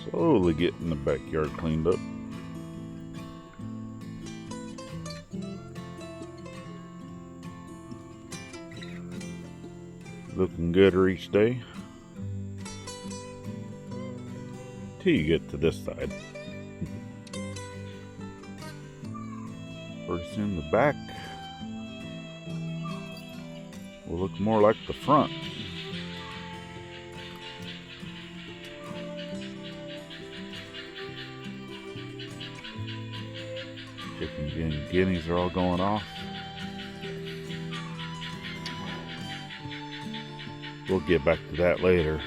Slowly getting the backyard cleaned up. Looking gooder each day. Till you get to this side. Pretty soon the back will look more like the front. Chickens and guineas are all going off. We'll get back to that later,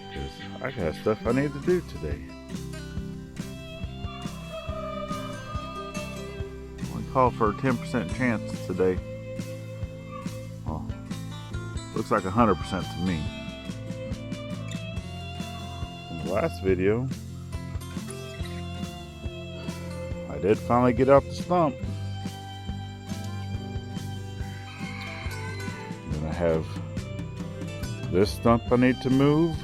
because I got stuff I need to do today. We call for a 10% chance today. Well, looks like 100% to me. In the last video, I did finally get out the stump. Then I have this stump I need to move.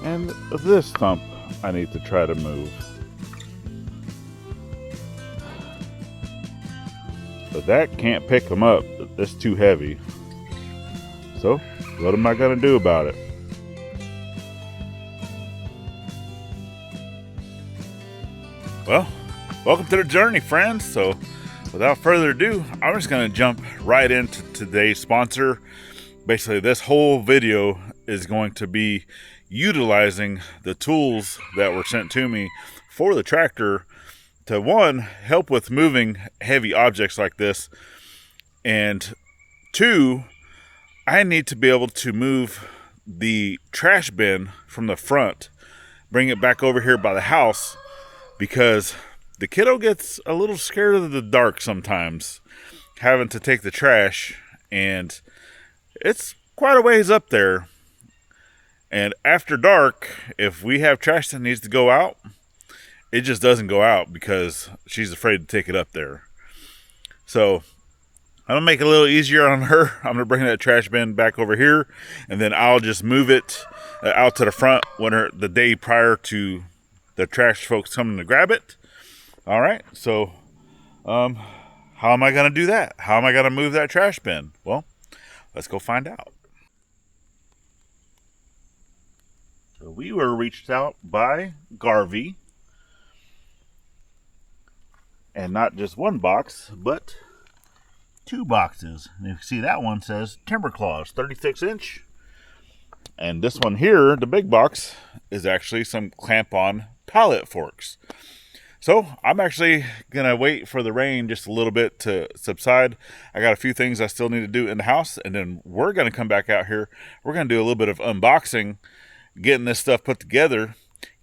And this stump I need to try to move. But that can't pick them up. It's too heavy. So, what am I going to do about it? Well, welcome to the journey, friends. So, without further ado, I'm just going to jump right into today's sponsor. Basically, this whole video is going to be utilizing the tools that were sent to me for the tractor to, one, help with moving heavy objects like this, and two, I need to be able to move the trash bin from the front, bring it back over here by the house, because the kiddo gets a little scared of the dark sometimes, having to take the trash, and it's quite a ways up there. And after dark, if we have trash that needs to go out, it just doesn't go out because she's afraid to take it up there. So I'm going to make it a little easier on her. I'm going to bring that trash bin back over here, and then I'll just move it out to the front the day prior to the trash folks coming to grab it. All right, so how am I going to do that? How am I going to move that trash bin? Well, let's go find out. So we were reached out by Garvee, and not just one box, but two boxes. And you can see that one says Timber Claws 36 inch, and this one here, the big box, is actually some clamp-on pallet forks. So I'm actually gonna wait for the rain just a little bit to subside. I got a few things I still need to do in the house, and then we're gonna come back out here. We're gonna do a little bit of unboxing, getting this stuff put together,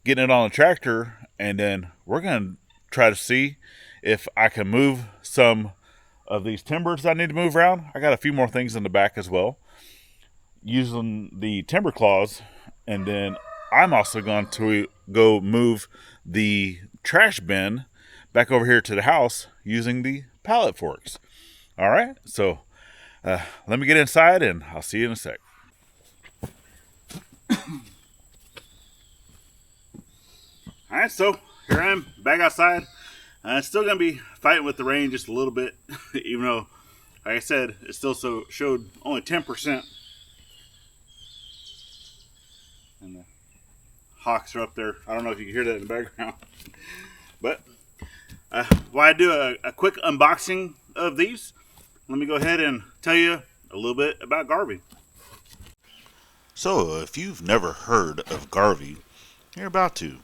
getting it on the tractor, and then we're gonna try to see if I can move some of these timbers I need to move around. I got a few more things in the back as well, using the timber claws, and then I'm also going to go move the trash bin back over here to the house using the pallet forks. All right, so let me get inside and I'll see you in a sec. All right, so here I am back outside. Still going to be fighting with the rain just a little bit, even though, like I said, it still showed only 10%. And the hawks are up there. I don't know if you can hear that in the background. But while I do a quick unboxing of these, let me go ahead and tell you a little bit about Garvee. So, if you've never heard of Garvee, you're about to.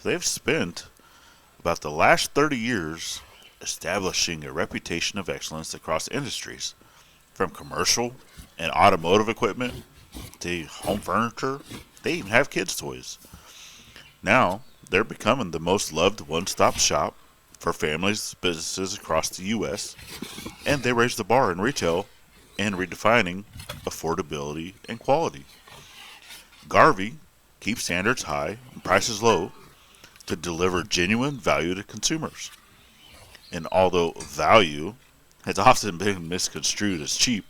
They've spent about the last 30 years establishing a reputation of excellence across industries, from commercial and automotive equipment to home furniture. They even have kids' toys. Now, they're becoming the most loved one-stop shop for families, businesses across the U.S., and they raise the bar in retail and redefining affordability and quality. Garvee keeps standards high and prices low to deliver genuine value to consumers. And although value has often been misconstrued as cheap,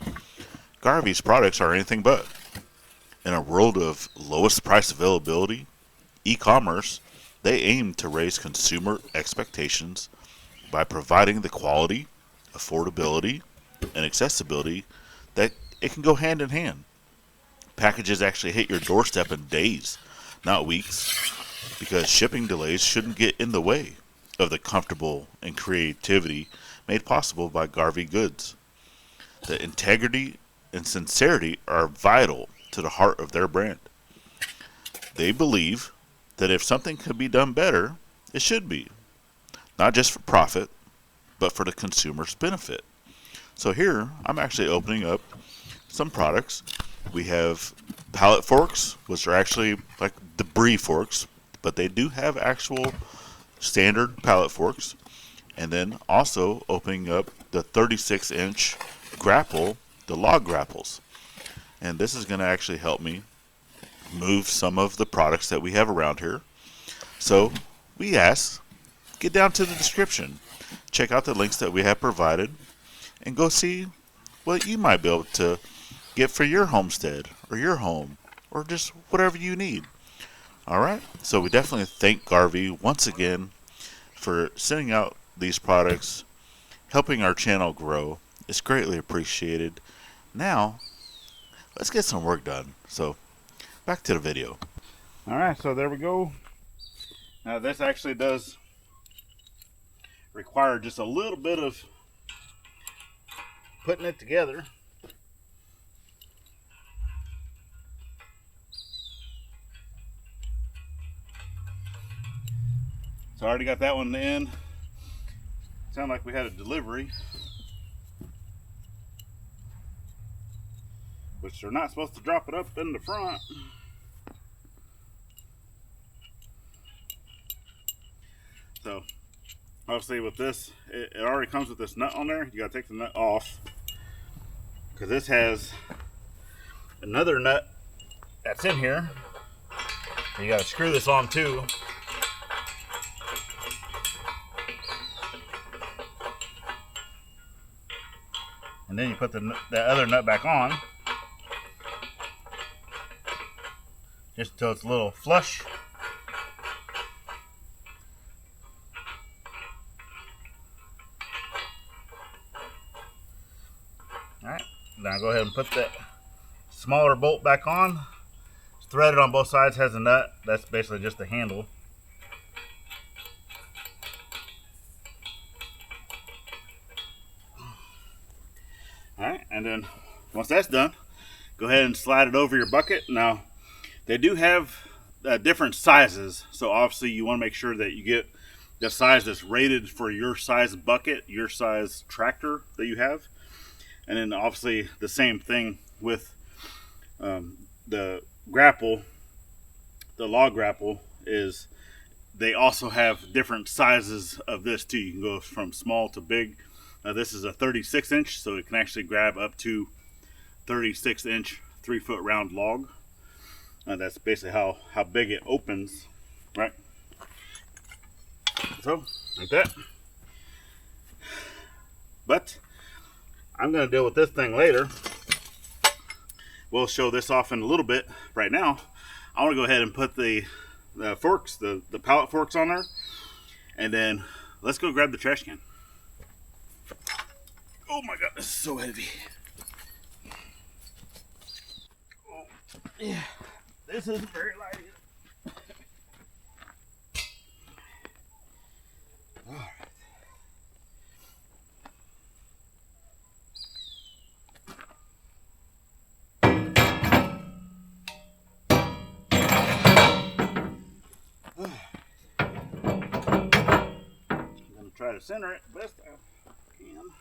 Garvee's products are anything but. In a world of lowest price availability, e-commerce, they aim to raise consumer expectations by providing the quality, affordability, and accessibility that it can go hand in hand. Packages actually hit your doorstep in days, not weeks, because shipping delays shouldn't get in the way of the comfortable and creativity made possible by Garvey goods. The integrity and sincerity are vital to the heart of their brand. They believe that if something could be done better, it should be, not just for profit, but for the consumer's benefit. So here, I'm actually opening up some products. We have pallet forks, which are actually like debris forks, but they do have actual standard pallet forks. And then also opening up the 36-inch grapple, the log grapples. And this is going to actually help me move some of the products that we have around here. So we ask, get down to the description, check out the links that we have provided, and go see what you might be able to get for your homestead or your home or just whatever you need. Alright, so we definitely thank Garvey once again for sending out these products, helping our channel grow. It's greatly appreciated. Now, let's get some work done. So, back to the video. Alright, so there we go. Now this actually does require just a little bit of putting it together. So I already got that one in. Sounded like we had a delivery, which they're not supposed to drop it up in the front. So obviously with this, it already comes with this nut on there. You gotta take the nut off because this has another nut that's in here. You gotta screw this on too. And then you put the other nut back on, just until it's a little flush. Alright, now go ahead and put that smaller bolt back on. It's threaded on both sides, has a nut. That's basically just the handle. Alright, and then once that's done, go ahead and slide it over your bucket. Now, they do have different sizes, so obviously you want to make sure that you get the size that's rated for your size bucket, your size tractor that you have. And then obviously the same thing with the grapple, the log grapple, is they also have different sizes of this too. You can go from small to big. This is a 36-inch, so it can actually grab up to 36-inch 3-foot round log. That's basically how big it opens, right? So, like that. But I'm going to deal with this thing later. We'll show this off in a little bit. Right now, I want to go ahead and put the forks, the pallet forks on there. And then let's go grab the trash can. Oh my god, this is so heavy. Oh, yeah, this isn't very light either. All right. I'm gonna try to center it best I can.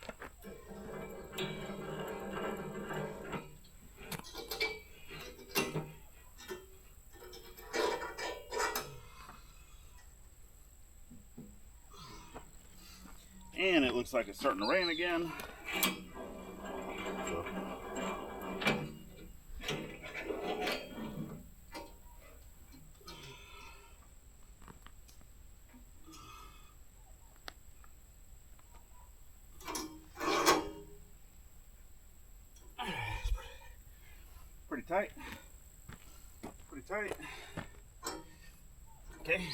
And it looks like it's starting to rain again. So. Okay,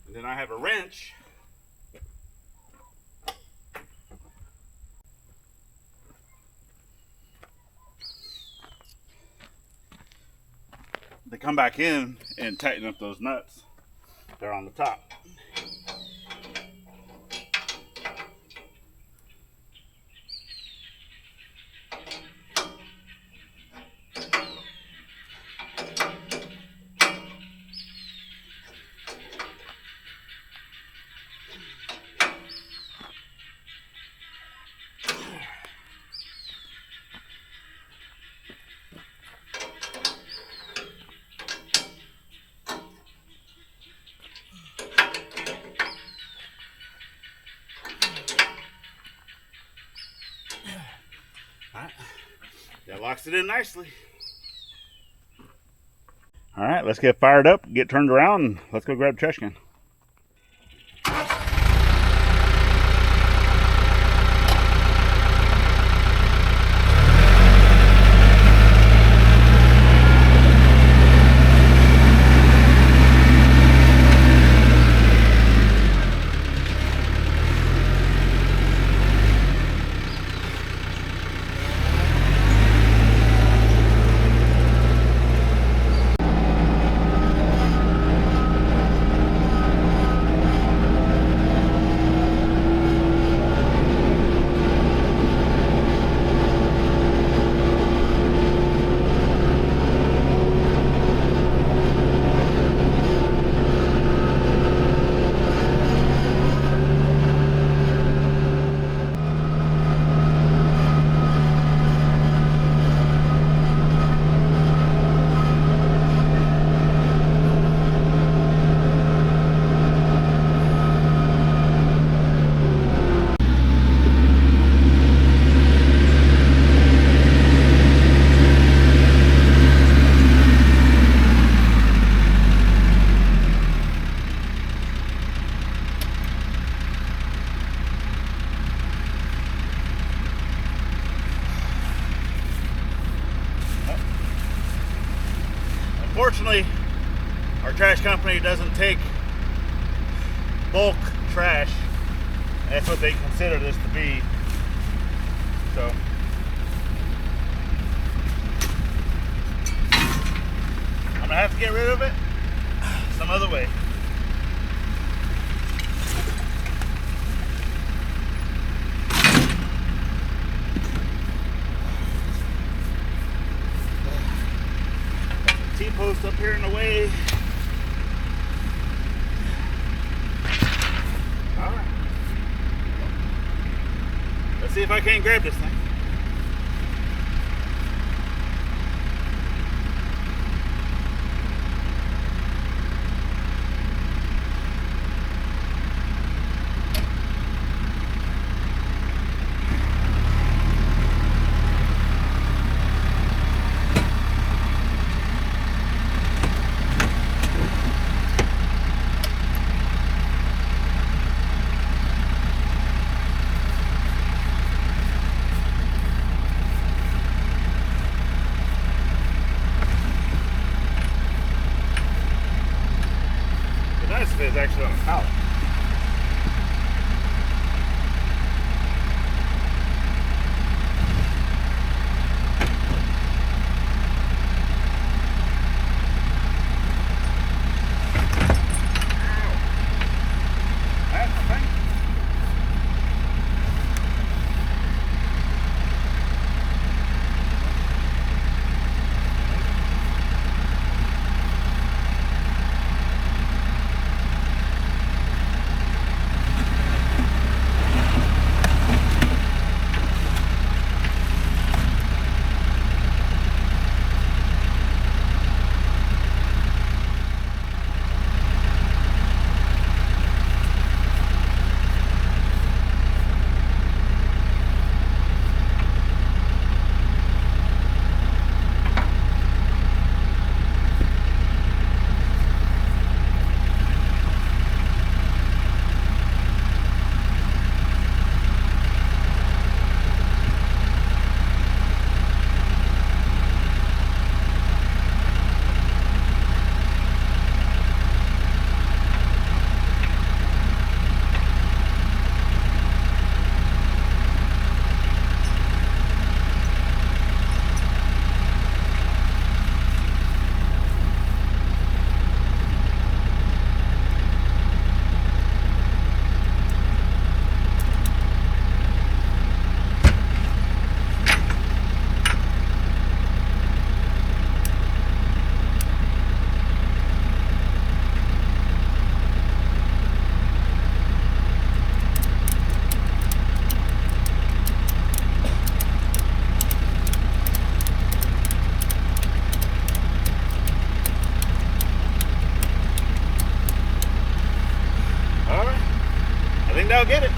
and then I have a wrench. They come back in and tighten up those nuts. They're on the top. Alright, that locks it in nicely. Alright, let's get fired up, get turned around, and let's go grab the trash can. Unfortunately, our trash company doesn't take bulk trash. That's what they consider this to be. So I'm gonna have to get rid of it some other way. T-post up here in the way. Alright. Let's see if I can't grab this thing. Is actually on a pallet. That's the thing. Now get it.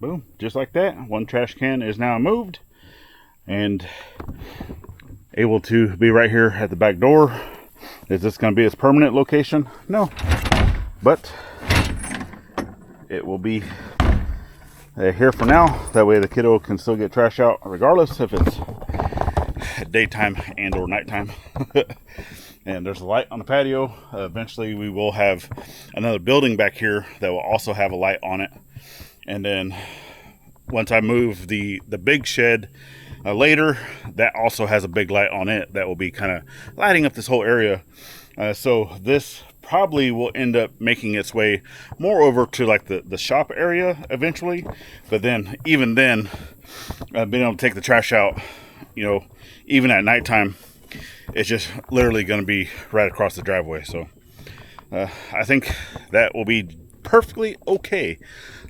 Boom, just like that. One trash can is now moved and able to be right here at the back door. Is this going to be its permanent location? No, but it will be here for now. That way the kiddo can still get trash out regardless if it's daytime and or nighttime. And there's a light on the patio. Eventually we will have another building back here that will also have a light on it. And then once I move the big shed later, that also has a big light on it that will be kind of lighting up this whole area. So this probably will end up making its way more over to like the shop area eventually. But then, even then, being able to take the trash out, you know, even at nighttime, it's just literally going to be right across the driveway. So I think that will be perfectly okay.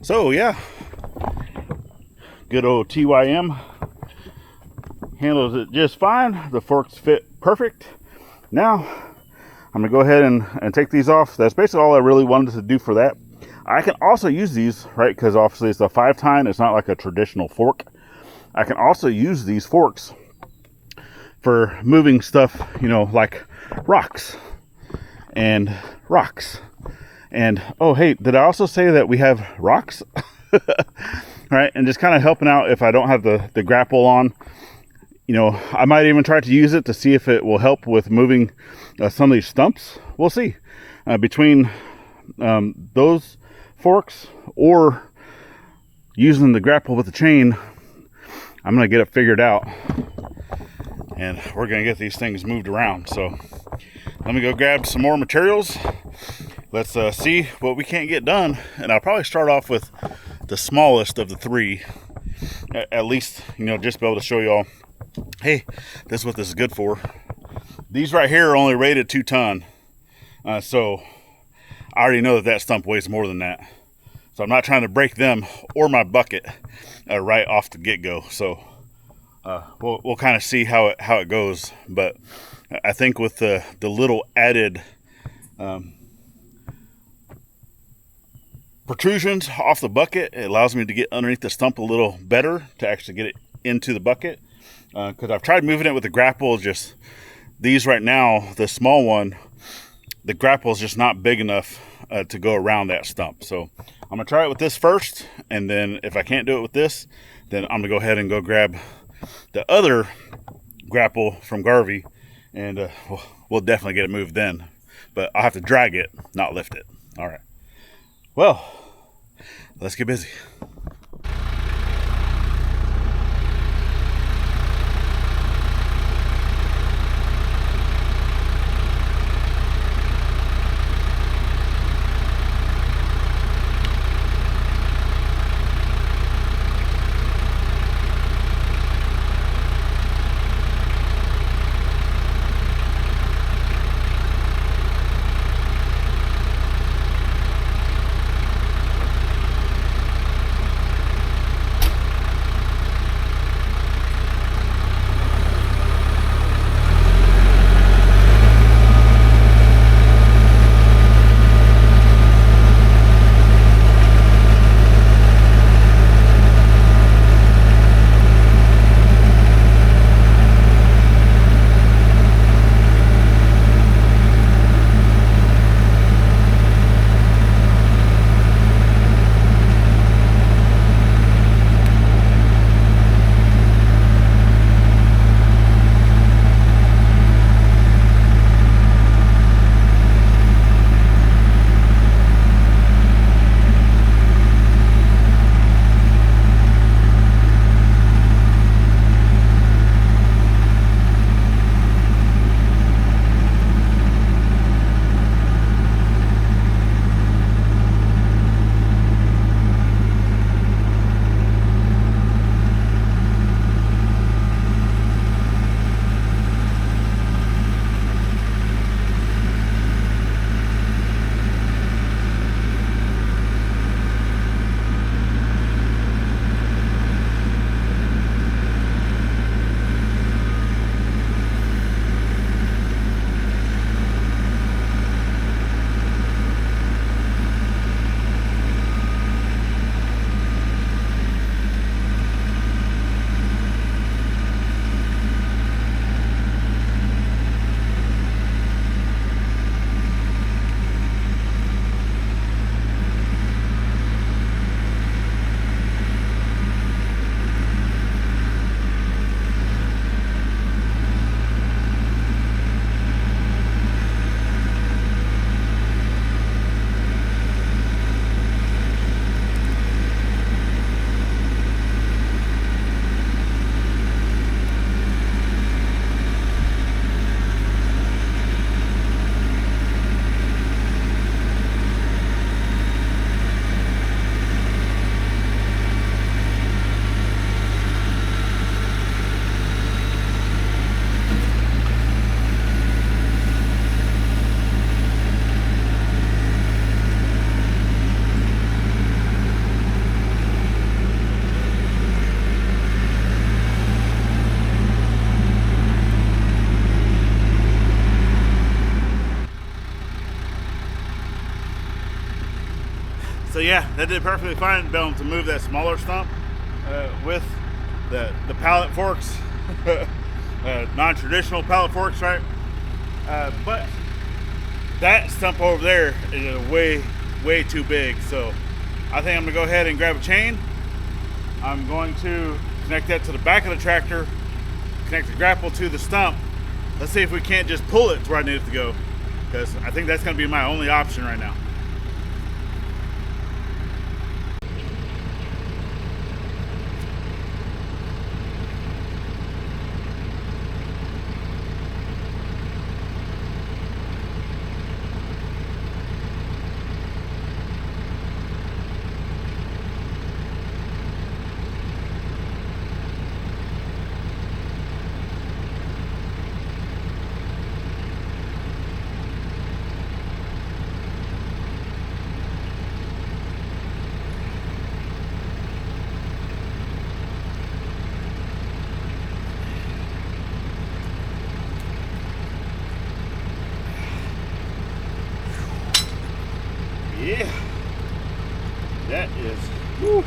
So yeah, good old TYM handles it just fine. The forks fit perfect. Now I'm gonna go ahead and take these off. That's basically all I really wanted to do for that. I can also use these, right, because obviously it's a 5-tine. It's not like a traditional fork. I can also use these forks for moving stuff, you know, like rocks. And oh, hey, did I also say that we have rocks? Right, and just kind of helping out if I don't have the grapple on. You know, I might even try to use it to see if it will help with moving some of these stumps. We'll see. Between those forks or using the grapple with the chain, I'm going to get it figured out. And we're going to get these things moved around. So let me go grab some more materials. Let's see what we can't get done. And I'll probably start off with the smallest of the three. At least, you know, just be able to show y'all, hey, this is what this is good for. These right here are only rated 2 ton. So I already know that stump weighs more than that. So I'm not trying to break them or my bucket right off the get-go. So we'll kind of see how it goes. But I think with the little added protrusions off the bucket. It allows me to get underneath the stump a little better to actually get it into the bucket. Because I've tried moving it with the grapple, just these right now, the small one, the grapple is just not big enough to go around that stump. So I'm gonna try it with this first, and then if I can't do it with this, then I'm gonna go ahead and go grab the other grapple from Garvee, and we'll definitely get it moved then. But I'll have to drag it, not lift it. All right. Well, let's get busy. So yeah, that did perfectly fine to be able to move that smaller stump with the pallet forks, non-traditional pallet forks, right? But that stump over there is way too big. So I think I'm gonna go ahead and grab a chain. I'm going to connect that to the back of the tractor, connect the grapple to the stump. Let's see if we can't just pull it to where I need it to go, because I think that's gonna be my only option right now. Yeah. That is, whew, a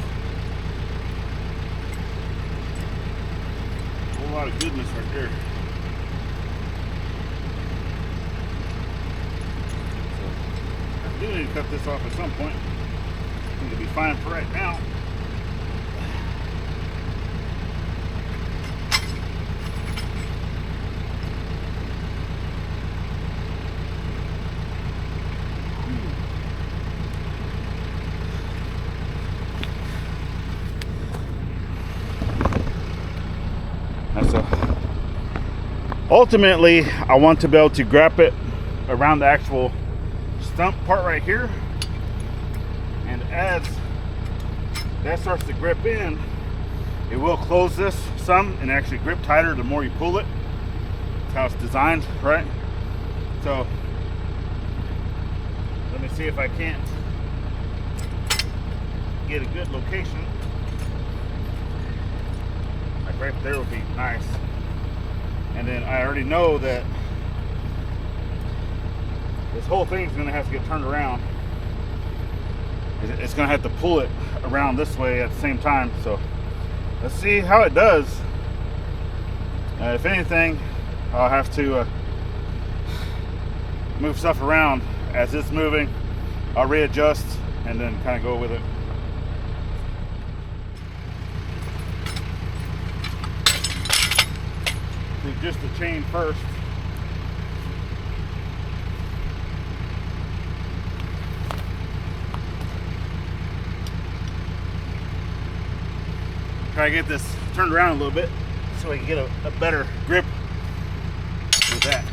whole lot of goodness right there. So I do need to cut this off at some point. I think it'll be fine for right now. So ultimately, I want to be able to grab it around the actual stump part right here, and as that starts to grip in, it will close this some and actually grip tighter the more you pull it. That's how it's designed, right? So let me see if I can't get a good location. Right there would be nice. And then I already know that this whole thing is going to have to get turned around. It's going to have to pull it around this way at the same time. So let's see how it does. If anything, I'll have to move stuff around as it's moving. I'll readjust and then kind of go with it. Do just the chain first. Try to get this turned around a little bit so I can get a better grip with that.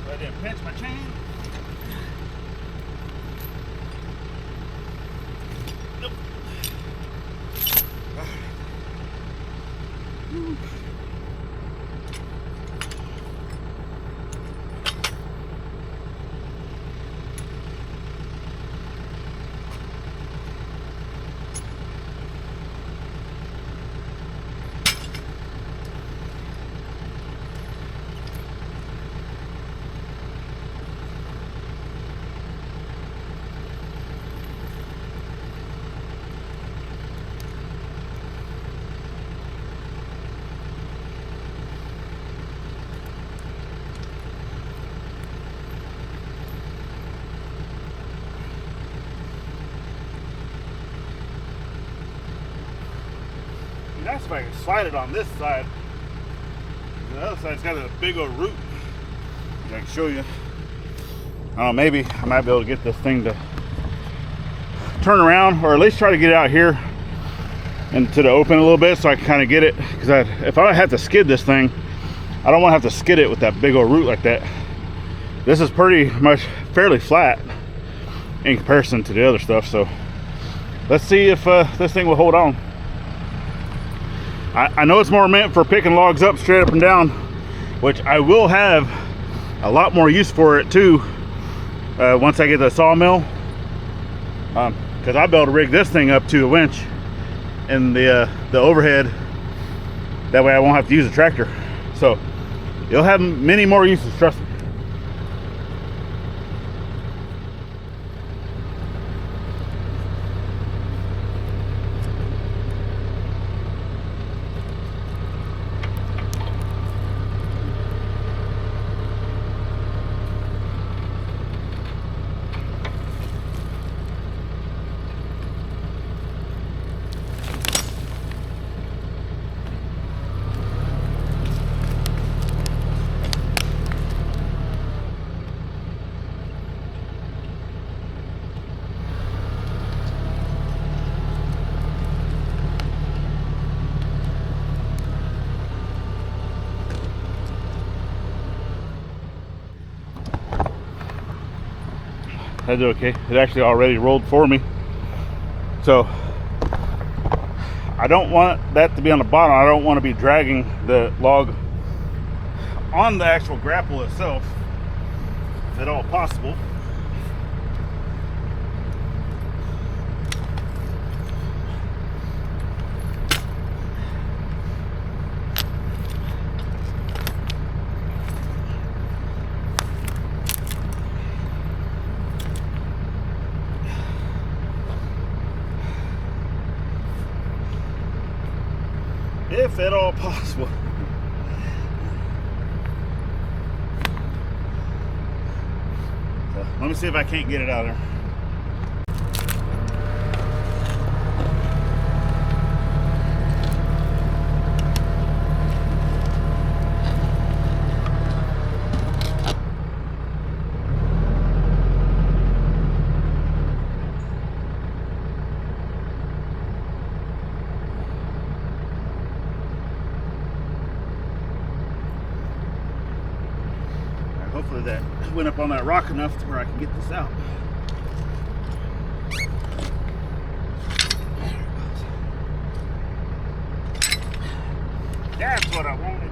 I didn't pinch my chain. Nope. That's if I can slide it on this side. The other side's got a big old root. I can show you. I don't know, maybe I might be able to get this thing to turn around, or at least try to get it out here into the open a little bit so I can kind of get it. Because if I have to skid this thing, I don't want to have to skid it with that big old root like that. This is pretty much fairly flat in comparison to the other stuff. So let's see if this thing will hold on. I know it's more meant for picking logs up straight up and down, which I will have a lot more use for it too once I get the sawmill, because I'll be able to rig this thing up to a winch in the overhead. That way I won't have to use a tractor. So you'll have many more uses, trust me. I did okay. It actually already rolled for me. So I don't want that to be on the bottom. I don't want to be dragging the log on the actual grapple itself, if at all possible. If at all possible. So, let me see if I can't get it out of there. Hopefully that went up on that rock enough to where I can get this out. That's what I wanted.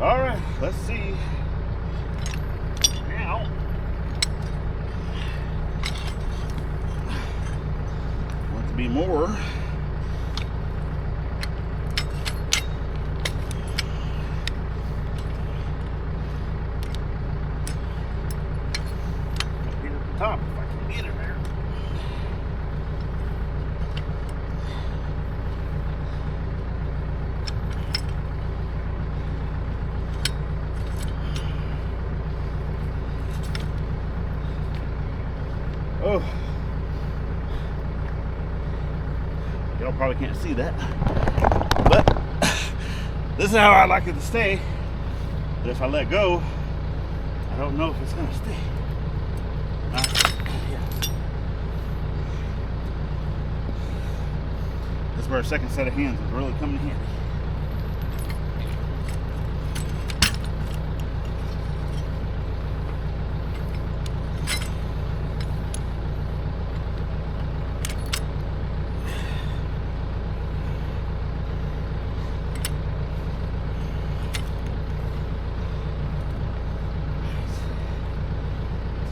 All right, let's see. Now, want to be more. Top if I can get it there. Oh, y'all probably can't see that, but this is how I like it to stay. But if I let go, I don't know if it's gonna stay. That's where our second set of hands is really coming in handy.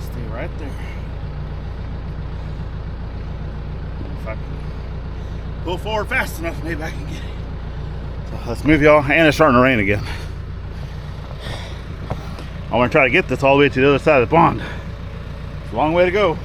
Stay right there. If I can pull forward fast enough, maybe I can get it. So let's move, y'all, and it's starting to rain again. I want to try to get this all the way to the other side of the pond. It's a long way to go.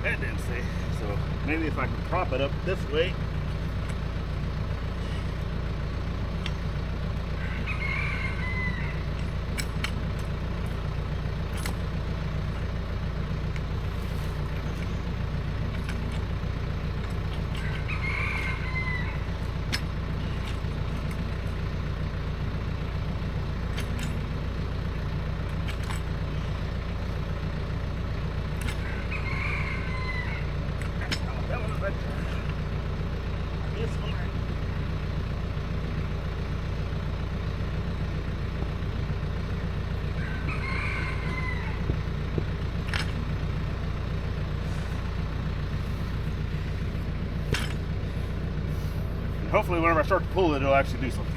That didn't stay. So maybe if I can prop it up this way. Hopefully whenever I start to pull it, it'll actually do something.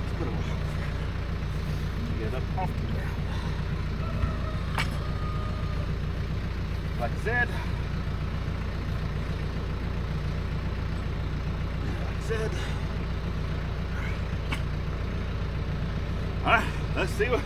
Let's put it get up off the ground. like I said. All right, let's see what.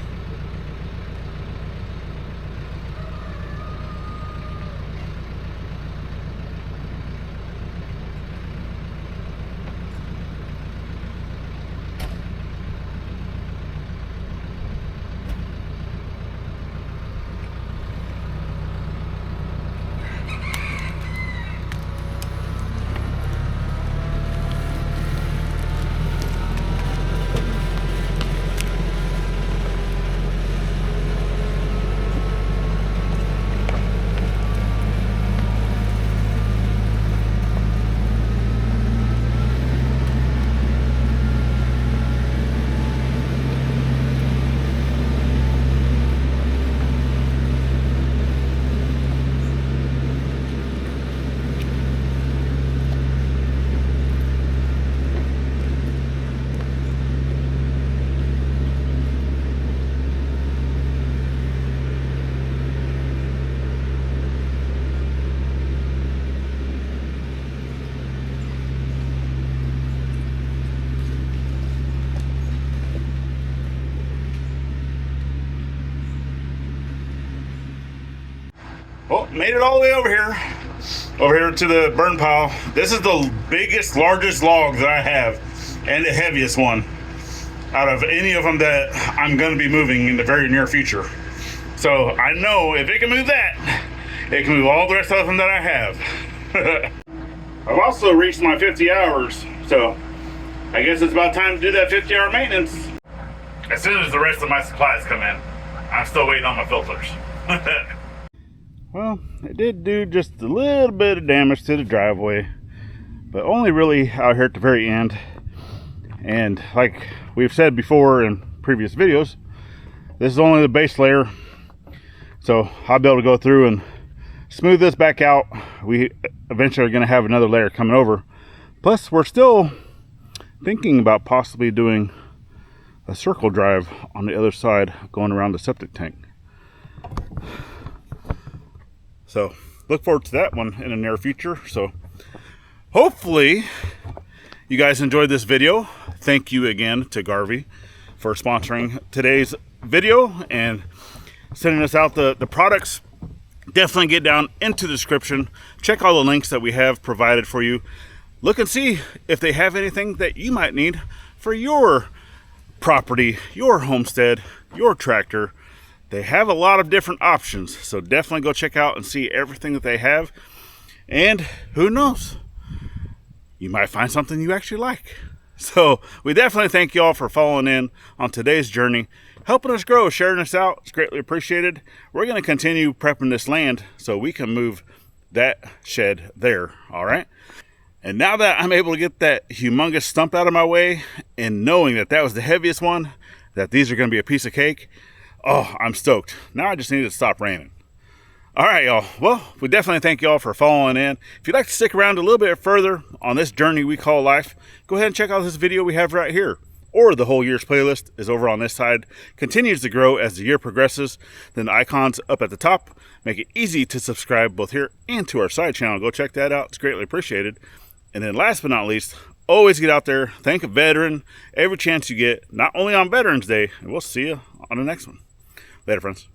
Well, made it all the way over here to the burn pile. This is the biggest, largest log that I have, and the heaviest one out of any of them that I'm going to be moving in the very near future. So I know if it can move that, it can move all the rest of them that I have. I've also reached my 50 hours, so I guess it's about time to do that 50-hour maintenance. As soon as the rest of my supplies come in. I'm still waiting on my filters. Well, it did do just a little bit of damage to the driveway, but only really out here at the very end. And like we've said before in previous videos, this is only the base layer, so I'll be able to go through and smooth this back out. We eventually are going to have another layer coming over. Plus, we're still thinking about possibly doing a circle drive on the other side going around the septic tank. So look forward to that one in the near future. So hopefully you guys enjoyed this video. Thank you again to Garvee for sponsoring today's video and sending us out the products. Definitely get down into the description. Check all the links that we have provided for you. Look and see if they have anything that you might need for your property, your homestead, your tractor. They have a lot of different options, so definitely go check out and see everything that they have. And who knows, you might find something you actually like. So we definitely thank you all for following in on today's journey, helping us grow, sharing us out. It's greatly appreciated. We're going to continue prepping this land so we can move that shed there. All right. And now that I'm able to get that humongous stump out of my way, and knowing that that was the heaviest one, that these are going to be a piece of cake, oh, I'm stoked. Now I just need it to stop raining. All right, y'all. Well, we definitely thank y'all for following in. If you'd like to stick around a little bit further on this journey we call life, go ahead and check out this video we have right here. Or the whole year's playlist is over on this side. Continues to grow as the year progresses. Then the icons up at the top make it easy to subscribe both here and to our side channel. Go check that out. It's greatly appreciated. And then last but not least, always get out there, thank a veteran every chance you get, not only on Veterans Day, and we'll see you on the next one. Later, friends.